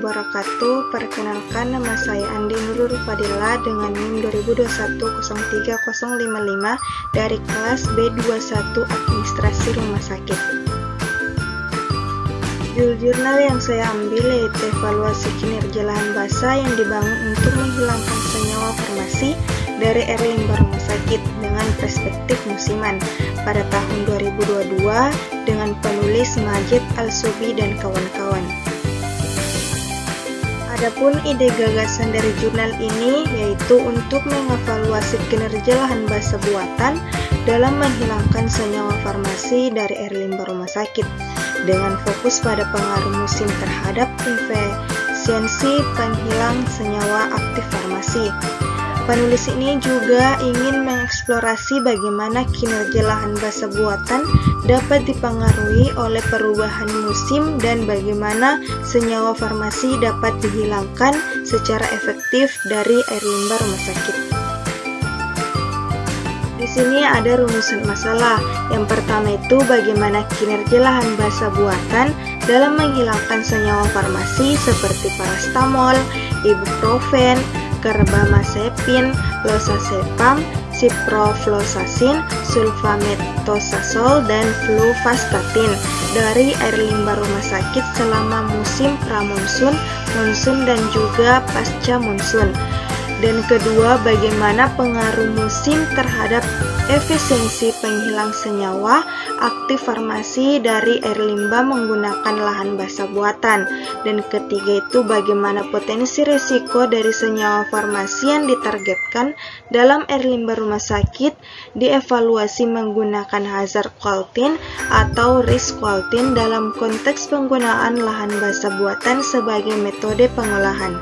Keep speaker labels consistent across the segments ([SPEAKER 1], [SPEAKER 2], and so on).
[SPEAKER 1] wabarakatuh. Perkenalkan, nama saya Andi Nurul Fadila dengan NIM 2021-03055 dari kelas B21 Administrasi Rumah Sakit. Judul jurnal yang saya ambil yaitu evaluasi kinerja lahan basah yang dibangun untuk menghilangkan senyawa farmasi dari air limbah rumah sakit dengan perspektif musiman pada tahun 2022 dengan penulis Majid Al-Subi dan kawan-kawan. Adapun ide gagasan dari jurnal ini yaitu untuk mengevaluasi kinerja lahan basah buatan dalam menghilangkan senyawa farmasi dari air limbah rumah sakit dengan fokus pada pengaruh musim terhadap efisiensi penghilang senyawa aktif farmasi. Penulis ini juga ingin mengeksplorasi bagaimana kinerja lahan basah buatan dapat dipengaruhi oleh perubahan musim dan bagaimana senyawa farmasi dapat dihilangkan secara efektif dari air limbah rumah sakit. Di sini ada rumusan masalah. Yang pertama itu bagaimana kinerja lahan basah buatan dalam menghilangkan senyawa farmasi seperti parastamol, ibuprofen, karbamazepin, losazepam, ciprofloxacin, sulfametosazol, dan fluvastatin dari air limbah rumah sakit selama musim pramonsun, monsun, dan juga pasca monsun. Dan kedua, bagaimana pengaruh musim terhadap efisiensi penghilang senyawa aktif farmasi dari air limbah menggunakan lahan basah buatan. Dan ketiga itu bagaimana potensi risiko dari senyawa farmasi yang ditargetkan dalam air limbah rumah sakit dievaluasi menggunakan hazard quality atau risk quality dalam konteks penggunaan lahan basah buatan sebagai metode pengolahan.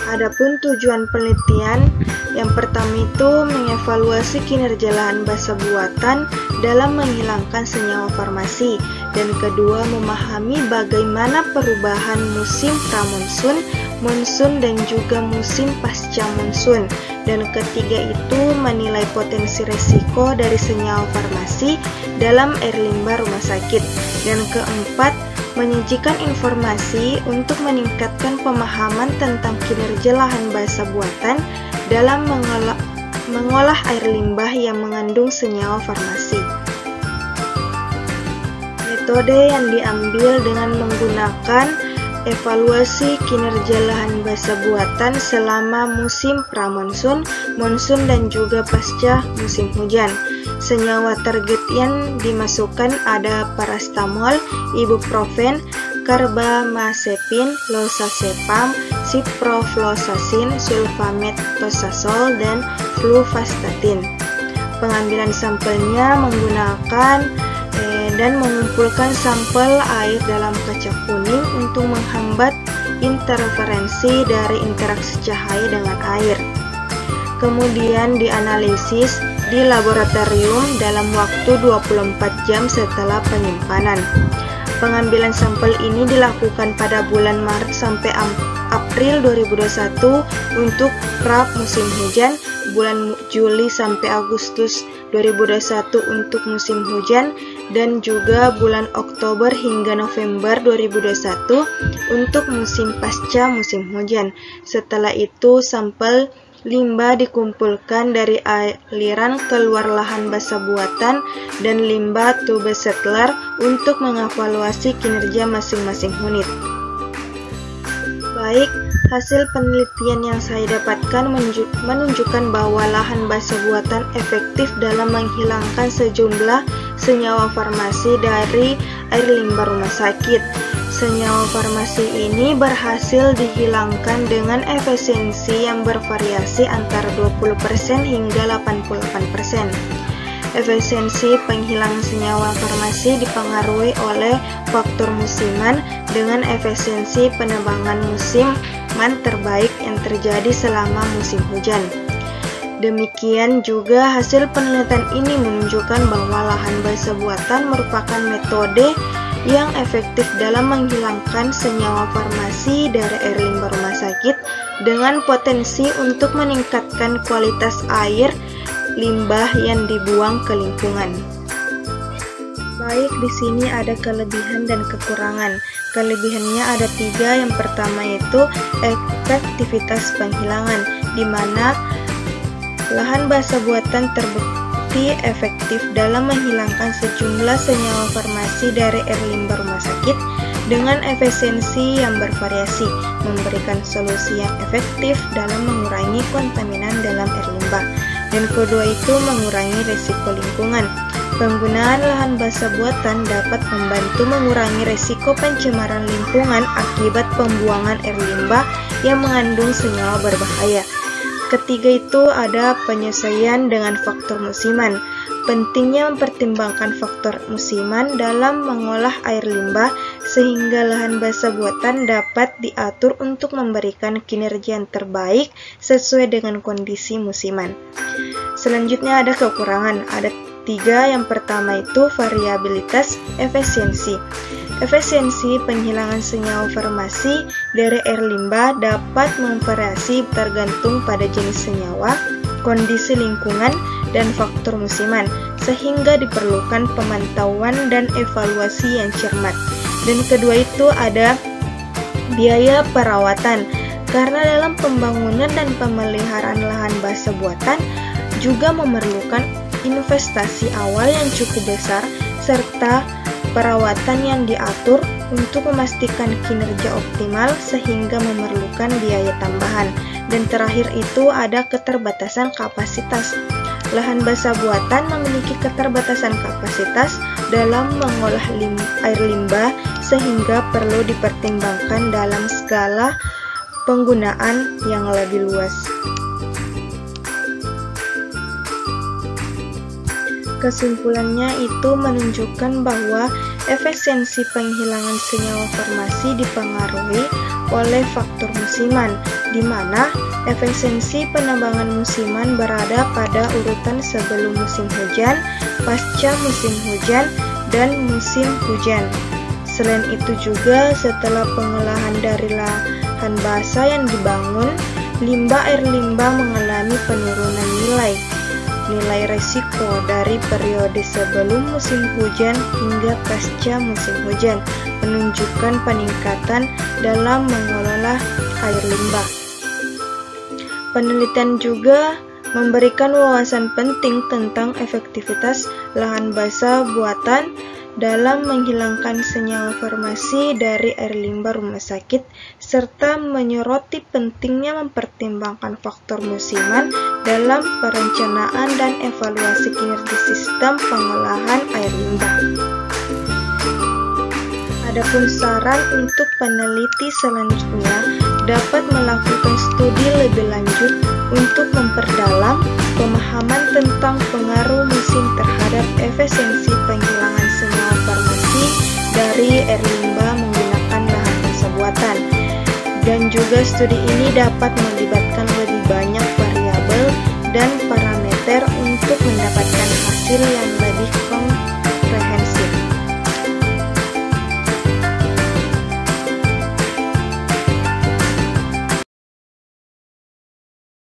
[SPEAKER 1] Adapun tujuan penelitian, yang pertama itu mengevaluasi kinerja lahan basah buatan dalam menghilangkan senyawa farmasi, dan kedua memahami bagaimana perubahan musim pramonsun, monsun, dan juga musim pasca monsun, dan ketiga itu menilai potensi resiko dari senyawa farmasi dalam air limbah rumah sakit, dan keempat menyajikan informasi untuk meningkatkan pemahaman tentang kinerja lahan basah buatan dalam mengolah air limbah yang mengandung senyawa farmasi. Metode yang diambil dengan menggunakan evaluasi kinerja lahan basah buatan selama musim pramonsun, monsun, dan juga pasca musim hujan. Senyawa target yang dimasukkan ada parastamol, ibuprofen, karbamazepin, losazepam, ciprofloxacin, sulfametosazol, dan fluvastatin. Pengambilan sampelnya menggunakan dan mengumpulkan sampel air dalam kaca kuning untuk menghambat interferensi dari interaksi cahaya dengan air. Kemudian dianalisis di laboratorium dalam waktu 24 jam setelah penyimpanan. Pengambilan sampel ini dilakukan pada bulan Maret sampai April 2021 untuk pra musim hujan, bulan Juli sampai Agustus 2021 untuk musim hujan, dan juga bulan Oktober hingga November 2021 untuk musim pasca musim hujan. Setelah itu sampel limbah dikumpulkan dari aliran keluar lahan basah buatan dan limbah tube settler untuk mengevaluasi kinerja masing-masing unit. Baik, hasil penelitian yang saya dapatkan menunjukkan bahwa lahan basah buatan efektif dalam menghilangkan sejumlah senyawa farmasi dari air limbah rumah sakit. Senyawa farmasi ini berhasil dihilangkan dengan efisiensi yang bervariasi antara 20% hingga 88%. Efisiensi penghilangan senyawa farmasi dipengaruhi oleh faktor musiman dengan efisiensi penebangan musiman terbaik yang terjadi selama musim hujan. Demikian juga hasil penelitian ini menunjukkan bahwa lahan basah buatan merupakan metode yang efektif dalam menghilangkan senyawa farmasi dari air limbah rumah sakit dengan potensi untuk meningkatkan kualitas air limbah yang dibuang ke lingkungan. Baik, di sini ada kelebihan dan kekurangan. Kelebihannya ada 3. Yang pertama yaitu efektivitas penghilangan, di mana lahan basa buatan terbukti efektif dalam menghilangkan sejumlah senyawa farmasi dari air limbah rumah sakit dengan efisiensi yang bervariasi, memberikan solusi yang efektif dalam mengurangi kontaminan dalam air limbah. Dan kedua itu mengurangi risiko lingkungan. Penggunaan lahan basa buatan dapat membantu mengurangi risiko pencemaran lingkungan akibat pembuangan air limbah yang mengandung senyawa berbahaya. Ketiga itu ada penyesuaian dengan faktor musiman. Pentingnya mempertimbangkan faktor musiman dalam mengolah air limbah sehingga lahan basa buatan dapat diatur untuk memberikan kinerja yang terbaik sesuai dengan kondisi musiman. Selanjutnya ada kekurangan, ada 3. Yang pertama itu variabilitas efisiensi. Efisiensi penghilangan senyawa farmasi dari air limbah dapat memvariasi tergantung pada jenis senyawa, kondisi lingkungan, dan faktor musiman, sehingga diperlukan pemantauan dan evaluasi yang cermat. Dan kedua itu ada biaya perawatan, karena dalam pembangunan dan pemeliharaan lahan basa buatan juga memerlukan investasi awal yang cukup besar serta perawatan yang diatur untuk memastikan kinerja optimal sehingga memerlukan biaya tambahan. Dan terakhir itu ada keterbatasan kapasitas. Lahan basa buatan memiliki keterbatasan kapasitas dalam mengolah air limbah sehingga perlu dipertimbangkan dalam skala penggunaan yang lebih luas. Kesimpulannya itu menunjukkan bahwa efisiensi penghilangan senyawa farmasi dipengaruhi oleh faktor musiman, di mana efisiensi penambangan musiman berada pada urutan sebelum musim hujan, pasca musim hujan, dan musim hujan. Selain itu juga setelah pengolahan dari lahan basa yang dibangun, air limbah mengalami penurunan nilai risiko dari periode sebelum musim hujan hingga pasca musim hujan, menunjukkan peningkatan dalam mengelola air limbah. Penelitian juga memberikan wawasan penting tentang efektivitas lahan basa buatan dalam menghilangkan senyawa farmasi dari air limbah rumah sakit, serta menyoroti pentingnya mempertimbangkan faktor musiman dalam perencanaan dan evaluasi kinerja sistem pengolahan air limbah. Adapun saran untuk peneliti selanjutnya dapat melakukan studi lebih lanjut untuk memperdalam pemahaman tentang pengaruh musim terhadap efisiensi penghilangan senyawa farmasi dari air limbah menggunakan lahan basa buatan. Dan juga studi ini dapat melibatkan lebih banyak variabel dan parameter untuk mendapatkan hasil yang lebih konkret.